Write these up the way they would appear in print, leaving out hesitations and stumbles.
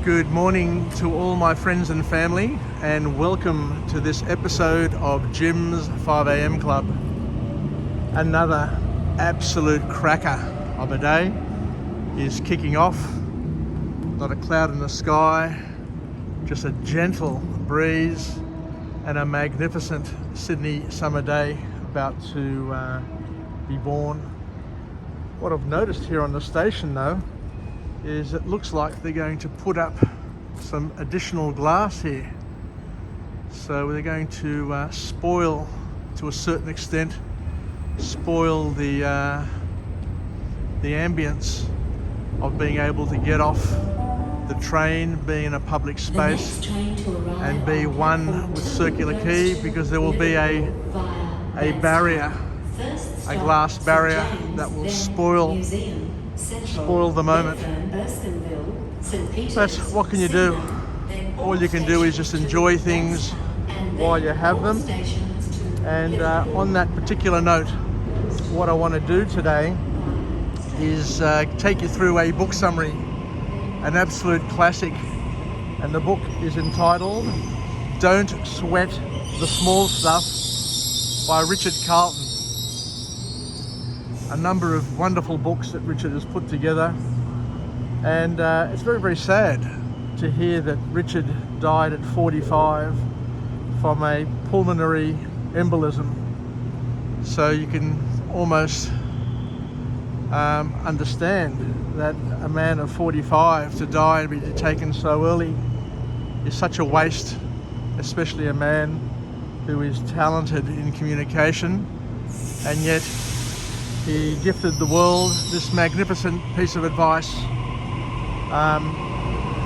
Good morning to all my friends and family, and welcome to this episode of Jim's 5am Club. Another absolute cracker of a day is kicking off. Not a cloud in the sky, just a gentle breeze and a magnificent Sydney summer day about to be born. What I've noticed here on the station though is it looks like they're going to put up some additional glass here. So they're going to spoil, to a certain extent, spoil the ambience of being able to get off the train, be in a public space and be one with Circular Quay, because there will be a barrier, a glass barrier that will spoil the moment. But what can you do? All you can do is just enjoy things while you have them. And on that particular note, what I want to do today is take you through a book summary, an absolute classic, and the book is entitled Don't Sweat the Small Stuff by Richard Calton. A number of wonderful books that Richard has put together, and it's very, very sad to hear that Richard died at 45 from a pulmonary embolism. So you can almost understand that a man of 45 to die and be taken so early is such a waste, especially a man who is talented in communication, and yet he gifted the world this magnificent piece of advice.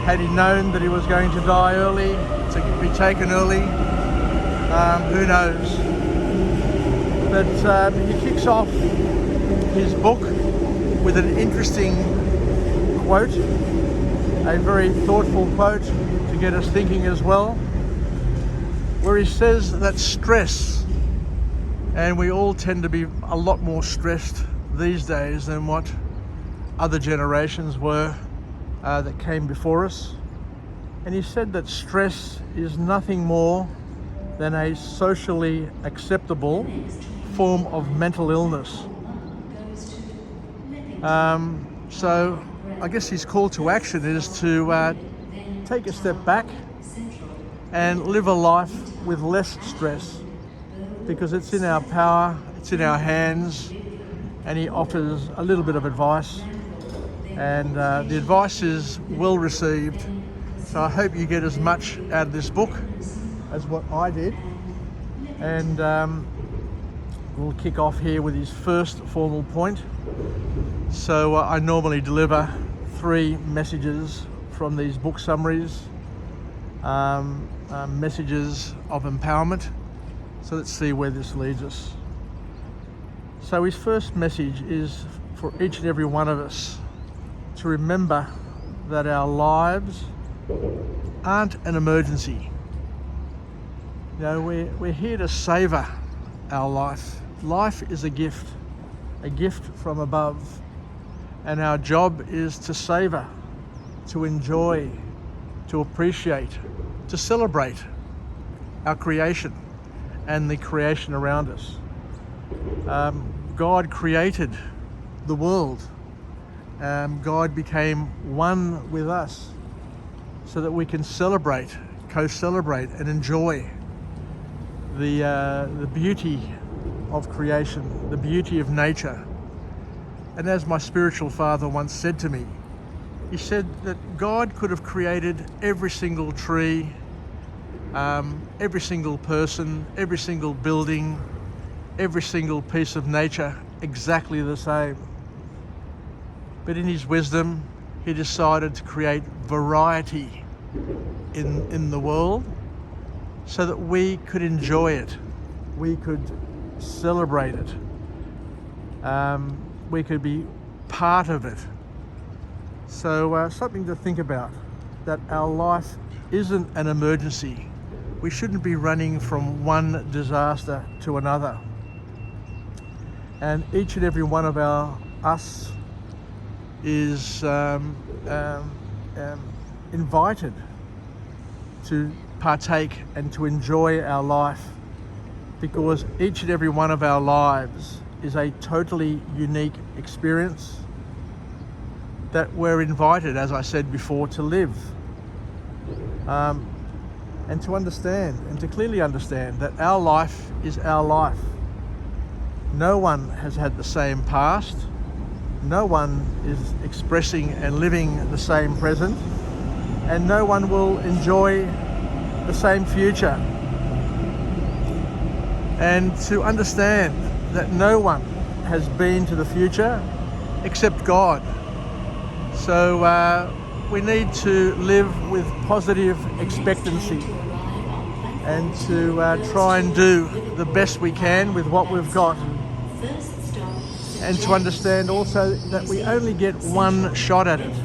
Had he known that he was going to die early, to be taken early, who knows? But he kicks off his book with an interesting quote, a very thoughtful quote to get us thinking as well, where he says that stress, and we all tend to be a lot more stressed these days than what other generations were that came before us. And he said that stress is nothing more than a socially acceptable form of mental illness. So I guess his call to action is to take a step back and live a life with less stress, because it's in our power, it's in our hands, and he offers a little bit of advice, and the advice is well received. So I hope you get as much out of this book as what I did. And we'll kick off here with his first formal point. So I normally deliver 3 messages from these book summaries, messages of empowerment. So let's see where this leads us. So his first message is for each and every one of us to remember that our lives aren't an emergency. You know, we're here to savor our life. Life is a gift from above. And our job is to savor, to enjoy, to appreciate, to celebrate our creation and the creation around us. God created the world. God became one with us so that we can celebrate, co-celebrate and enjoy the beauty of creation, the beauty of nature. And as my spiritual father once said to me, he said that God could have created every single tree, every single person, every single building, every single piece of nature exactly the same. But in his wisdom, he decided to create variety in the world so that we could enjoy it, we could celebrate it, we could be part of it. So something to think about, that our life isn't an emergency. We shouldn't be running from one disaster to another. And each and every one of us is invited to partake and to enjoy our life, because each and every one of our lives is a totally unique experience that we're invited, as I said before, to live. And to understand, and to clearly understand, that our life is our life. No one has had the same past. No one is expressing and living the same present. And no one will enjoy the same future. And to understand that no one has been to the future except God. So we need to live with positive expectancy and to try and do the best we can with what we've got. And to understand also that we only get one shot at it,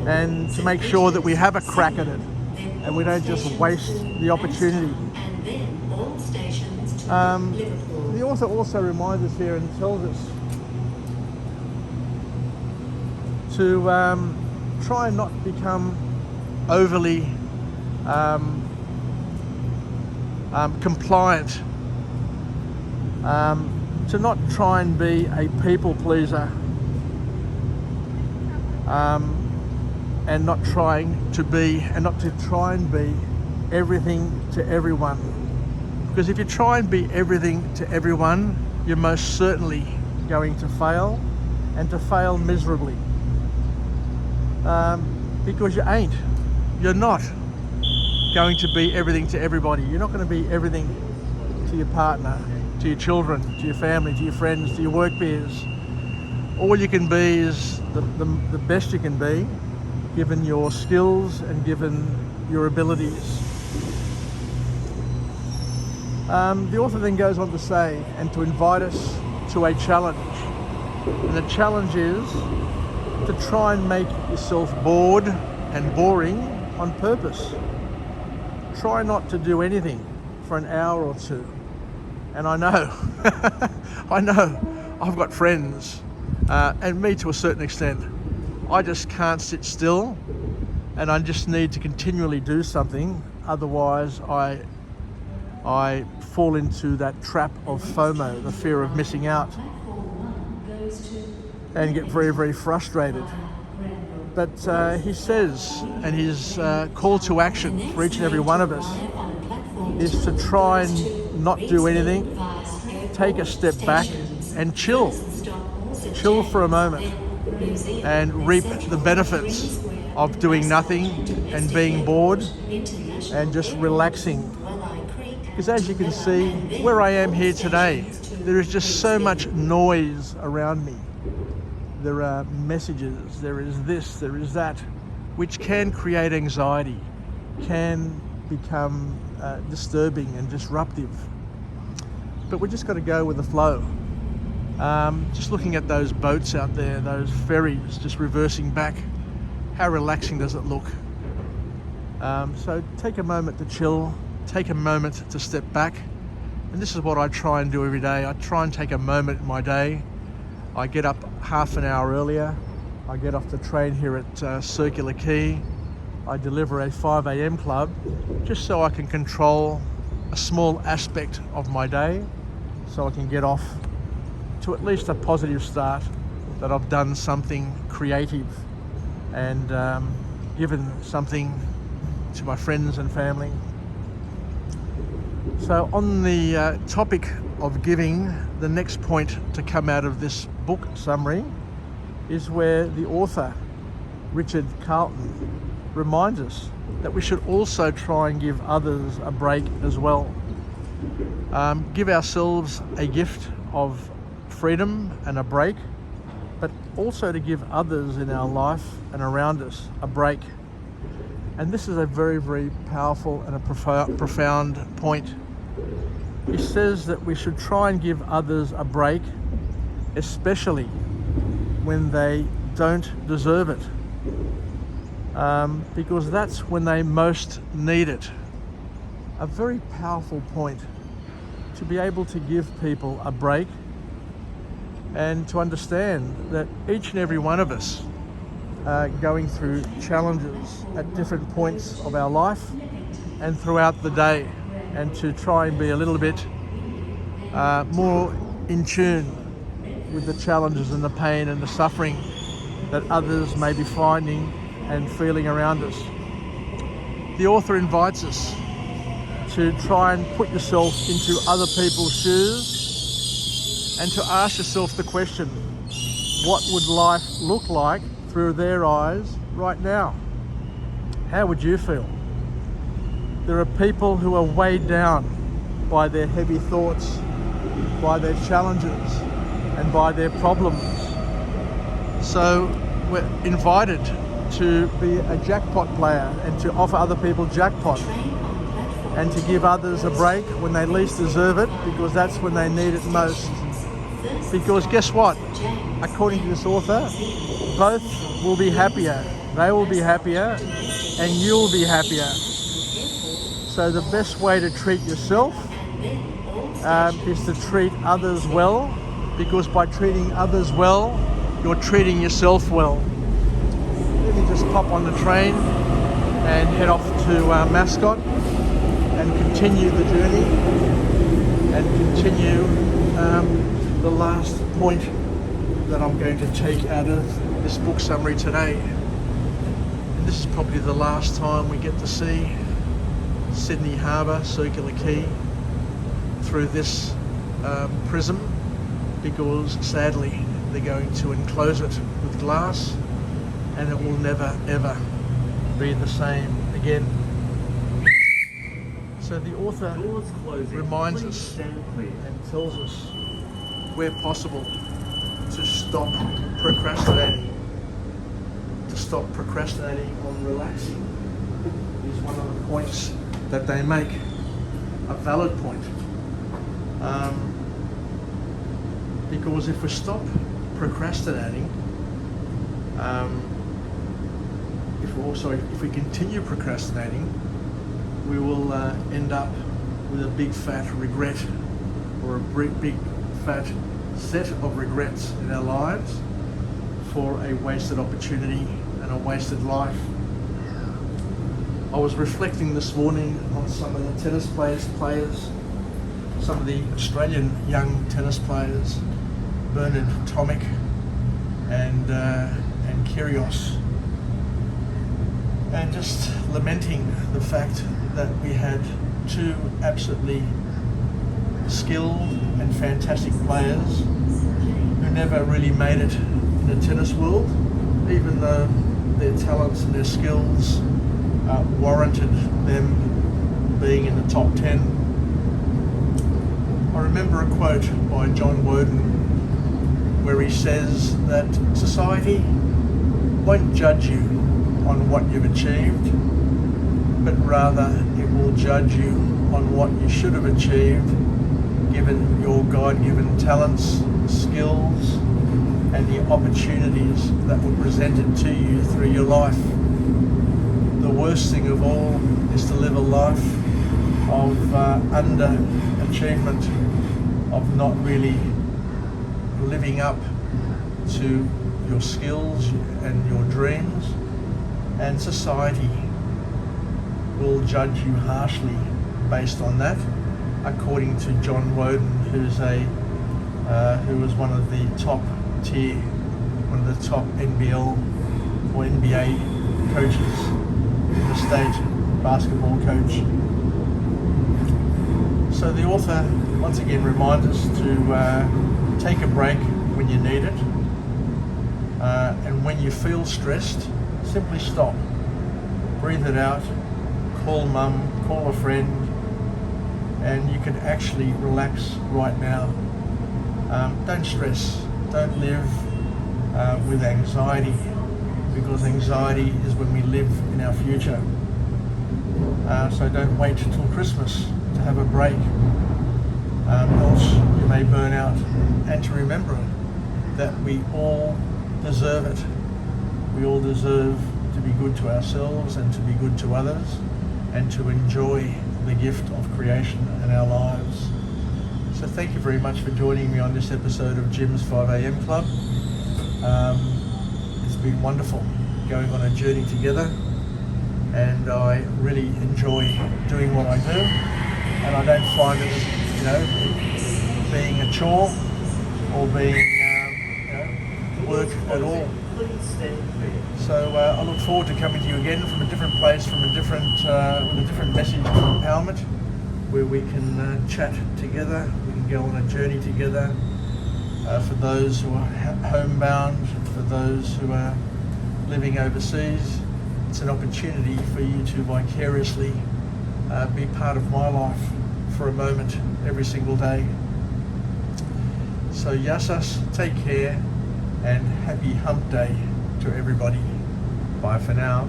and to make sure that we have a crack at it and we don't just waste the opportunity. The author also reminds us here and tells us to try and not become overly compliant, to not try and be a people pleaser, and not to try and be everything to everyone. Because if you try and be everything to everyone, you're most certainly going to fail, and to fail miserably. Because you're not going to be everything to everybody. You're not going to be everything to your partner, to your children, to your family, to your friends, to your work peers. All you can be is the best you can be, given your skills and given your abilities. The author then goes on to say, and to invite us to a challenge. And the challenge is to try and make yourself bored and boring on purpose. Try not to do anything for an hour or two. And I know, I've got friends, and me to a certain extent, I just can't sit still, and I just need to continually do something. Otherwise, I fall into that trap of FOMO, the fear of missing out, and get very, very frustrated. But he says, and his call to action for each and every one of us is to try and not do anything, take a step back and chill for a moment, and reap the benefits of doing nothing and being bored and just relaxing. Because as you can see, where I am here today, there is just so much noise around me. There are messages, there is this, there is that, which can create anxiety, can become disturbing and disruptive. But we just got to go with the flow. Just looking at those boats out there, those ferries just reversing back, how relaxing does it look? So take a moment to chill, take a moment to step back. And this is what I try and do every day. I try and take a moment in my day. I get up half an hour earlier. I get off the train here at Circular Quay. I deliver a 5 a.m. club just so I can control a small aspect of my day, so I can get off to at least a positive start, that I've done something creative and given something to my friends and family. So on the topic of giving, the next point to come out of this book summary is where the author, Richard Calton, reminds us that we should also try and give others a break as well. Give ourselves a gift of freedom and a break, but also to give others in our life and around us a break. And this is a very, very powerful and a profound point. He says that we should try and give others a break, especially when they don't deserve it, because that's when they most need it. A very powerful point, to be able to give people a break and to understand that each and every one of us going through challenges at different points of our life and throughout the day, and to try and be a little bit more in tune with the challenges and the pain and the suffering that others may be finding and feeling around us. The author invites us to try and put yourself into other people's shoes and to ask yourself the question, what would life look like through their eyes right now? How would you feel? There are people who are weighed down by their heavy thoughts, by their challenges, and by their problems. So we're invited to be a jackpot player and to offer other people jackpot and to give others a break when they least deserve it, because that's when they need it most. Because guess what? According to this author, both will be happier. They will be happier and you'll be happier. So the best way to treat yourself is to treat others well, because by treating others well, you're treating yourself well. Let me just pop on the train and head off to Mascot and continue the journey and continue the last point that I'm going to take out of this book summary today. And this is probably the last time we get to see Sydney Harbour, Circular Quay, through this prism, because sadly they're going to enclose it with glass and it will never ever be the same again. So the author reminds us and tells us, where possible, to stop procrastinating. To stop procrastinating on relaxing is one of the points that they make, a valid point. Because if we stop procrastinating, if we continue procrastinating, we will end up with a big fat regret, or a big fat set of regrets in our lives for a wasted opportunity and a wasted life. I was reflecting this morning on some of the tennis players, some of the Australian young tennis players, Bernard Tomic and Kyrgios, and just lamenting the fact that we had two absolutely skilled and fantastic players who never really made it in the tennis world, even though their talents and their skills warranted them being in the top 10. I remember a quote by John Woden where he says that society won't judge you on what you've achieved, but rather it will judge you on what you should have achieved given your God-given talents, skills, and the opportunities that were presented to you through your life. The worst thing of all is to live a life of underachievement, of not really living up to your skills and your dreams, and society will judge you harshly based on that, according to John Woden, who was one of the top tier, one of the top NBL or NBA coaches, the state basketball coach. So the author once again reminds us to take a break when you need it, and when you feel stressed, simply stop, breathe it out, call mum, call a friend, and you can actually relax right now. Don't stress, don't live with anxiety, because anxiety is when we live in our future. So don't wait till Christmas to have a break, else you may burn out. And to remember that we all deserve it. We all deserve to be good to ourselves and to be good to others, and to enjoy the gift of creation in our lives. So thank you very much for joining me on this episode of Jim's 5am Club. It's been wonderful. going on a journey together, and I really enjoy doing what I do, and I don't find it as, being a chore or being work at all. So I look forward to coming to you again from a different place, from a different with a different message of empowerment, where we can chat together, we can go on a journey together. For those who are homebound, for those who are living overseas, it's an opportunity for you to vicariously be part of my life for a moment every single day. So Yassas, take care, and happy hump day to everybody. Bye for now.